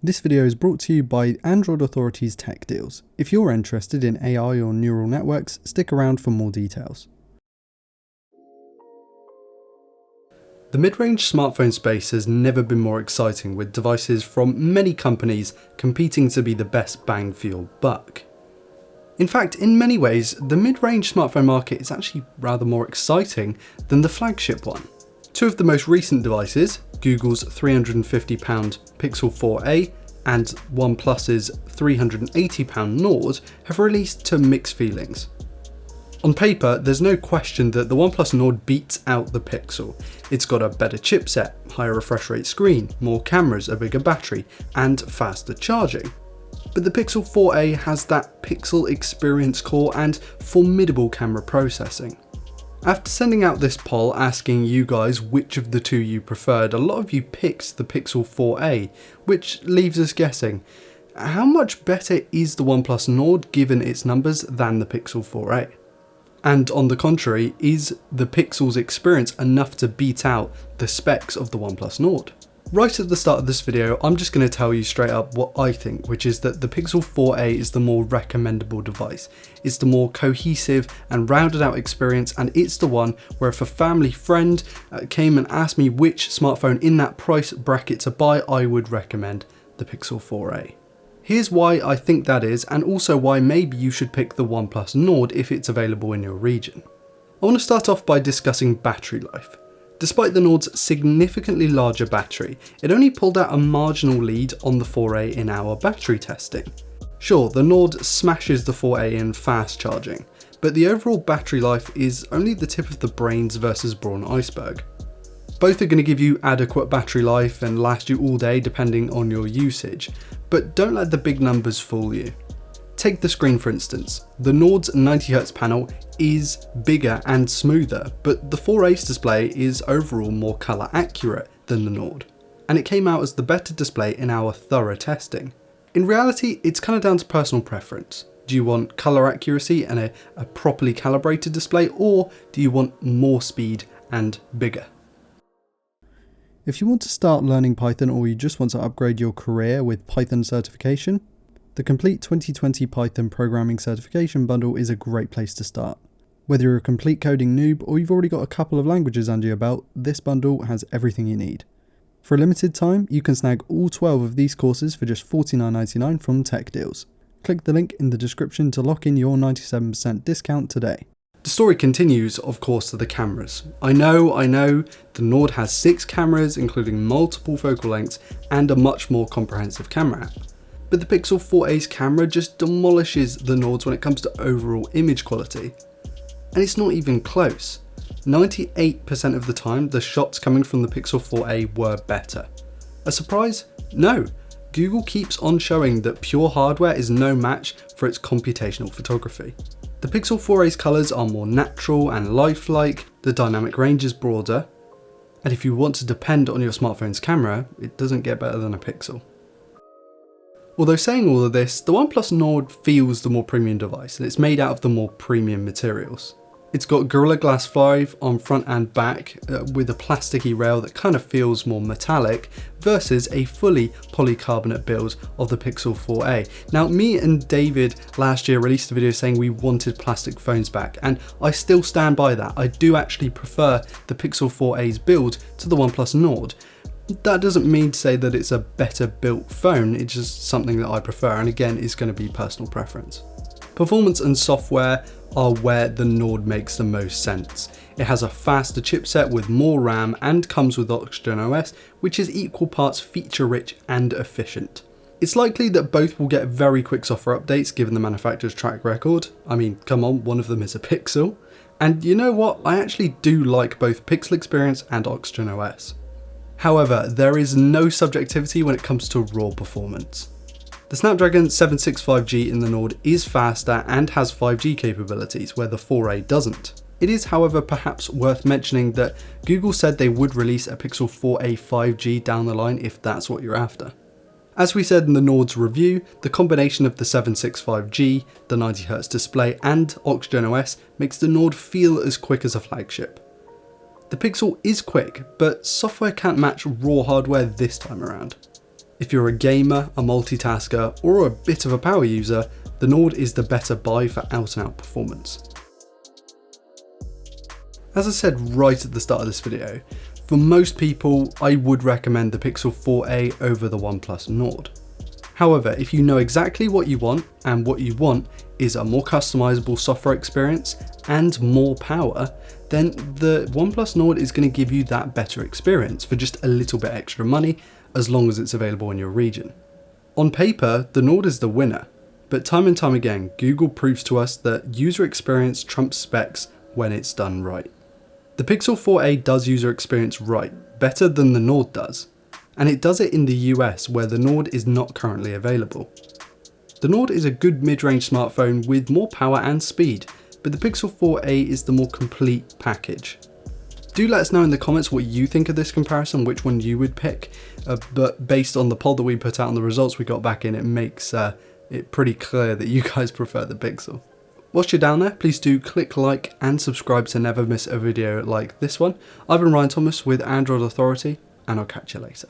This video is brought to you by Android Authority's Tech Deals. If you're interested in AI or neural networks, stick around for more details. The mid-range smartphone space has never been more exciting, with devices from many companies competing to be the best bang for your buck. In fact, in many ways, the mid-range smartphone market is actually rather more exciting than the flagship one. Two of the most recent devices, Google's £350 Pixel 4a and OnePlus's £380 Nord, have released to mixed feelings. On paper, there's no question that the OnePlus Nord beats out the Pixel. It's got a better chipset, higher refresh rate screen, more cameras, a bigger battery, and faster charging. But the Pixel 4a has that Pixel experience core and formidable camera processing. After sending out this poll asking you guys which of the two you preferred, a lot of you picked the Pixel 4a, which leaves us guessing. How much better is the OnePlus Nord given its numbers than the Pixel 4a? And on the contrary, is the Pixel's experience enough to beat out the specs of the OnePlus Nord? Right at the start of this video, I'm just going to tell you straight up what I think, which is that the Pixel 4a is the more recommendable device. It's the more cohesive and rounded out experience, and it's the one where if a family friend came and asked me which smartphone in that price bracket to buy, I would recommend the Pixel 4a. Here's why I think that is, and also why maybe you should pick the OnePlus Nord if it's available in your region. I want to start off by discussing battery life. Despite the Nord's significantly larger battery, it only pulled out a marginal lead on the 4a in our battery testing. Sure, the Nord smashes the 4a in fast charging, but the overall battery life is only the tip of the brains versus brawn iceberg. Both are going to give you adequate battery life and last you all day depending on your usage, but don't let the big numbers fool you. Take the screen for instance. The Nord's 90Hz panel is bigger and smoother, but the 4a's display is overall more colour accurate than the Nord, and it came out as the better display in our thorough testing. In reality, it's kind of down to personal preference. Do you want colour accuracy and a properly calibrated display, or do you want more speed and bigger? If you want to start learning Python, or you just want to upgrade your career with Python certification, the complete 2020 Python programming certification bundle is a great place to start. Whether you're a complete coding noob or you've already got a couple of languages under your belt, this bundle has everything you need. For a limited time, you can snag all 12 of these courses for just $49.99 from Tech Deals. Click the link in the description to lock in your 97% discount today. The story continues, of course, to the cameras. I know, the Nord has 6 cameras, including multiple focal lengths and a much more comprehensive camera app. But the Pixel 4a's camera just demolishes the Nord's when it comes to overall image quality. And it's not even close. 98% of the time, the shots coming from the Pixel 4a were better. A surprise? No. Google keeps on showing that pure hardware is no match for its computational photography. The Pixel 4a's colours are more natural and lifelike, the dynamic range is broader, and if you want to depend on your smartphone's camera, it doesn't get better than a Pixel. Although saying all of this, the OnePlus Nord feels the more premium device, and it's made out of the more premium materials. It's got Gorilla Glass 5 on front and back with a plasticky rail that kind of feels more metallic versus a fully polycarbonate build of the Pixel 4a. Now, me and David last year released a video saying we wanted plastic phones back, and I still stand by that. I do actually prefer the Pixel 4a's build to the OnePlus Nord. That doesn't mean to say that it's a better built phone, it's just something that I prefer, and again, it's going to be personal preference. Performance and software are where the Nord makes the most sense. It has a faster chipset with more RAM and comes with Oxygen OS, which is equal parts feature rich and efficient. It's likely that both will get very quick software updates given the manufacturer's track record. I mean, come on, one of them is a Pixel. And you know what, I actually do like both Pixel Experience and Oxygen OS. However, there is no subjectivity when it comes to raw performance. The Snapdragon 765G in the Nord is faster and has 5G capabilities, where the 4a doesn't. It is, however, perhaps worth mentioning that Google said they would release a Pixel 4a 5G down the line if that's what you're after. As we said in the Nord's review, the combination of the 765G, the 90Hz display and Oxygen OS makes the Nord feel as quick as a flagship. The Pixel is quick, but software can't match raw hardware this time around. If you're a gamer, a multitasker, or a bit of a power user, the Nord is the better buy for out and out performance. As I said right at the start of this video, for most people, I would recommend the Pixel 4a over the OnePlus Nord. However, if you know exactly what you want, and what you want is a more customizable software experience and more power, then the OnePlus Nord is going to give you that better experience for just a little bit extra money, as long as it's available in your region. On paper, the Nord is the winner, but time and time again, Google proves to us that user experience trumps specs when it's done right. The Pixel 4a does user experience right, better than the Nord does, and it does it in the US where the Nord is not currently available. The Nord is a good mid-range smartphone with more power and speed, but the Pixel 4a is the more complete package. Do let us know in the comments what you think of this comparison, which one you would pick, but based on the poll that we put out and the results we got back in, it makes it pretty clear that you guys prefer the Pixel. Whilst you're down there, please do click like and subscribe to never miss a video like this one. I've been Ryan Thomas with Android Authority, and I'll catch you later.